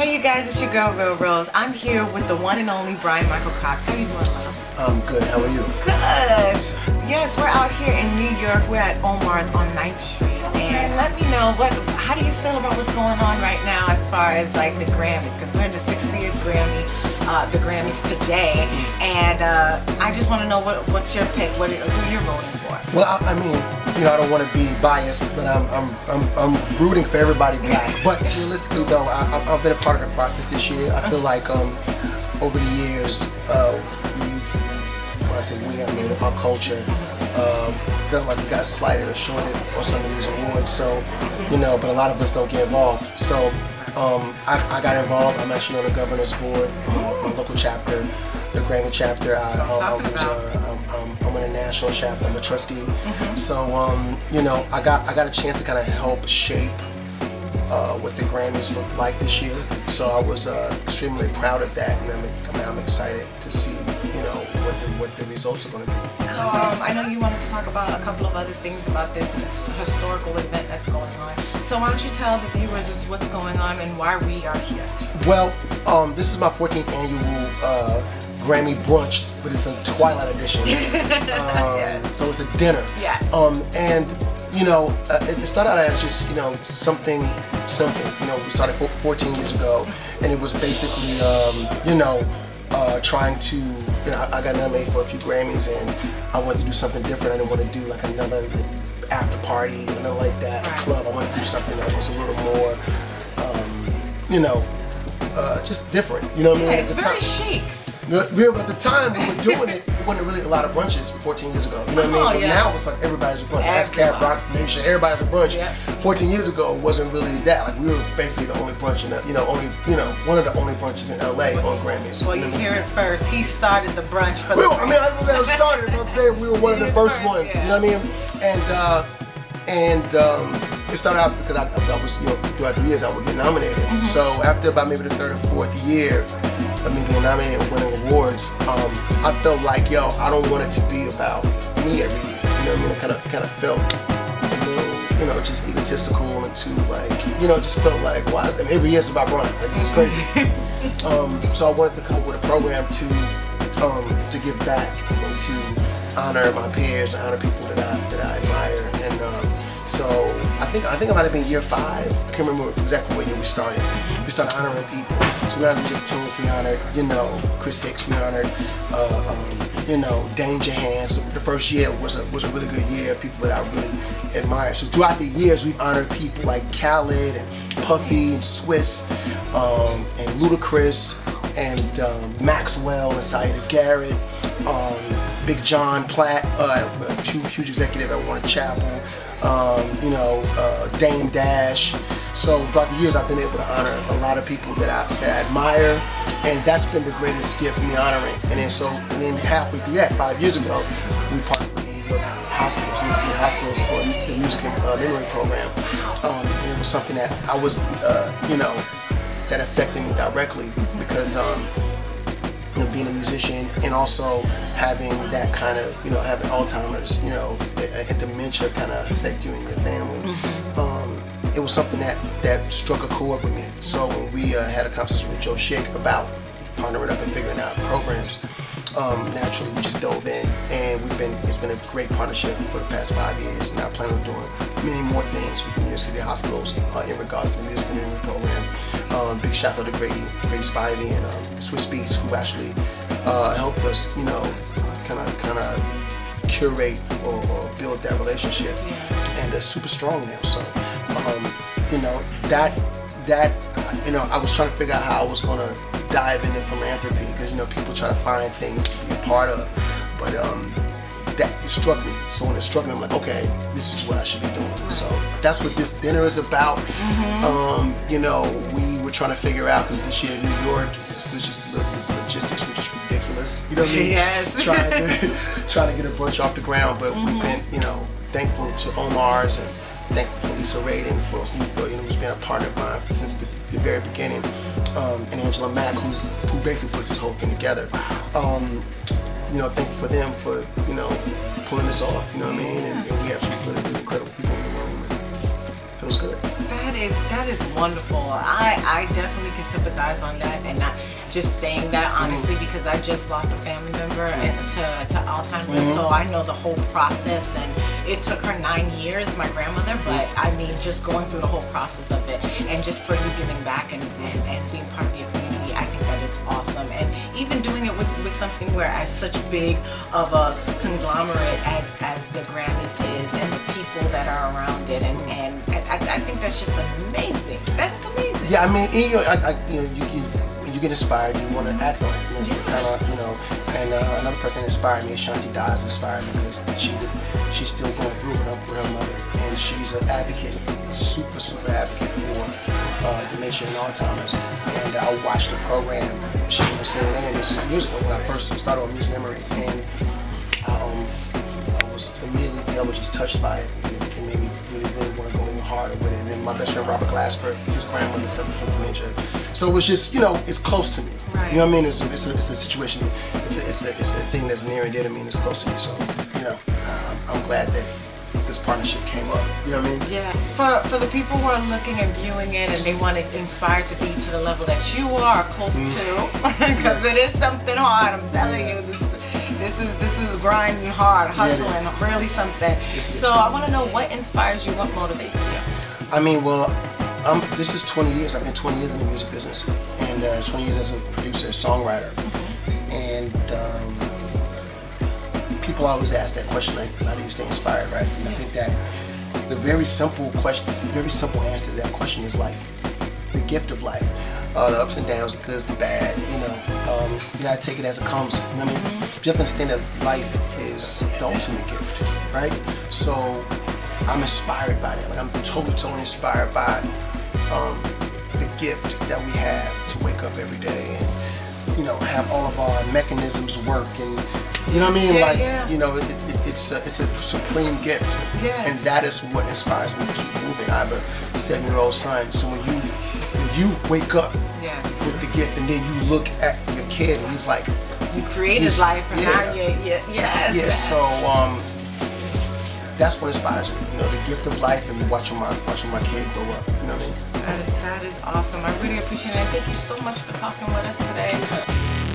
Hey you guys, it's your girl Real Rose. I'm here with the one and only Bryan-MICHEEL COX. How you doing, love? I'm good. How are you? Good. Yes, we're out here in New York. We're at Omar's on 9th Street. And let me know, how do you feel about what's going on right now as far as like the Grammys? Because we're in the 60th Grammy, the Grammys today. And I just want to know what's your pick, who you're voting for. Well, I mean, you know, I don't want to be biased, but I'm rooting for everybody black. But realistically, though, I've been a part of the process this year. I feel like over the years, when I say we, I mean our culture, felt like we got slighted or shorted on some of these awards. So, you know, but a lot of us don't get involved. So, I got involved. I'm actually on the governor's board, my local chapter, the Grammy chapter. I'm in a national chapter. I'm a trustee. So, you know, I got a chance to kind of help shape what the Grammys looked like this year. So I was extremely proud of that, and I'm excited to see, you know, what the results are going to be. So I know you wanted to talk about a couple of other things about this historical event that's going on. So why don't you tell the viewers what's going on and why we are here? Well, this is my 14th annual Grammy brunch, but it's a twilight edition. Yes. So it's a dinner. Yes. And you know, it started out as just, you know, something simple. You know, we started 14 years ago, and it was basically, you know, trying to, you know, I got nominated for a few Grammys, and I wanted to do something different. I didn't want to do like another after party or nothing like that, club. I wanted to do something that was a little more, you know, just different. You know what I mean? It's very chic. At the time we were doing it, it wasn't really a lot of brunches 14 years ago. You know what I mean? But now it's like everybody's a brunch. ASCAP, Rock Nation, everybody's a brunch. 14 years ago it wasn't really that. Like we were basically the only brunch in one of the only brunches in LA on Grammys. Well, you hear it first. He started the brunch for I mean, I don't know how it started, but I'm saying we were one of the first ones. You know what I mean? And it started out because I was, you know, throughout the years I would get nominated. So after about maybe the third or fourth year of me being nominated and winning awards, I felt like, yo, I don't want it to be about me every year. You know what I mean? It kind of felt a little, you know, just egotistical and too like, you know, just felt like, why? I mean, every year it's about Brian. Like, this is crazy. So I wanted to come up with a program to give back and to honor my peers, honor people that I admire, and so I think it might have been year 5. I can't remember exactly what year we started. We started honoring people. So we honored DJ Toon, we honored, you know, Chris Hicks, we honored, you know, Danger Hands. So the first year was a really good year. People that I really admire. So throughout the years, we've honored people like Khaled and Puffy and Swizz and Ludacris and Maxwell and Saeed Garrett. Big John Platt, a huge executive at Warner Chapel, you know, Dame Dash. So throughout the years I've been able to honor a lot of people that I admire, and that's been the greatest gift for me, honoring. And then halfway through that, 5 years ago, we partnered with New York hospitals, University hospitals, for the music and memory program. And it was something that I was, you know, that affected me directly because you know, being a musician and also having that kind of, you know, having Alzheimer's, you know, and dementia kind of affect you and your family. It was something that struck a chord with me. So when we had a conversation with Joe Schick about partnering up and figuring out programs, naturally we just dove in, and it's been a great partnership for the past 5 years, and I plan on doing many more things with the New York City hospitals in regards to the music and memory program. Big shouts out to Grady Spivey and Swizz Beats, who actually helped us, you know, kind of curate or build that relationship, and they're super strong now. So, you know, you know, I was trying to figure out how I was gonna dive into philanthropy, because, you know, people try to find things to be a part of, but that it struck me. So when it struck me, I'm like, okay, this is what I should be doing. So that's what this dinner is about. You know, we were trying to figure out, because this year in New York, it was just the logistics were just ridiculous. You know what I mean? Yes. trying to get a brunch off the ground, but we've been, you know, thankful to Omar's and thankful for Lisa Radin, for who's been a partner of mine since the very beginning, and Angela Mack, who basically puts this whole thing together. You know, thankful for them for, you know, pulling this off. You know what I mean? And we have some really incredible people in the room. And it feels good. That that is wonderful. I definitely can sympathize on that, and not just saying that honestly because I just lost a family member and to Alzheimer's, so I know the whole process, and it took her 9 years, my grandmother, but I mean just going through the whole process of it, and just for you giving back and being part of your community, I think that is awesome. And even doing it with something where as such big of a conglomerate as the Grammys is, and the people that are around it, and I think that's just amazing. That's amazing. Yeah, I mean, when you get inspired, you want to act on it. And it's kind of, and another person that inspired me is Shanti Das inspired me because she's still going through it with her mother, and she's an advocate, a super advocate for dementia and Alzheimer's. And I watched the program she was saying, and this is years ago when I first started on Music Memory, and I was immediately just touched by it, and it made me really want to go even harder with it. And then my best friend Robert Glasper, his grandmother suffered from dementia, so it was just, it's close to me. Right. You know what I mean? It's a situation. It's a thing that's near and dear to me, and it's close to me. So I'm glad that this partnership came up. You know what I mean? Yeah. For the people who are looking and viewing it, and they want to inspire to be to the level that you are close to, because it is something hard. I'm telling you, this is grinding hard, hustling, really something. So I want to know what inspires you, what motivates you. I mean, well, this is 20 years. I've been 20 years in the music business, and 20 years as a producer, songwriter, and people always ask that question, like, how do you stay inspired, right? And I think that the very simple answer to that question is life, the gift of life, the ups and downs, the good, the bad. You gotta take it as it comes. You know what I mean? You have to understand that life is the ultimate gift, right? So I'm inspired by that. Like, I'm totally inspired by the gift that we have to wake up every day and have all of our mechanisms work, and you know what I mean? It's a supreme gift, and that is what inspires me to keep moving. I have a 7-year-old son, so when you wake up with the gift, and then you look at your kid, and he's like, you created life, and now so that's what inspires me, the gift of life, and watching my kid grow up. You know what I mean? That is awesome. I really appreciate it. And thank you so much for talking with us today.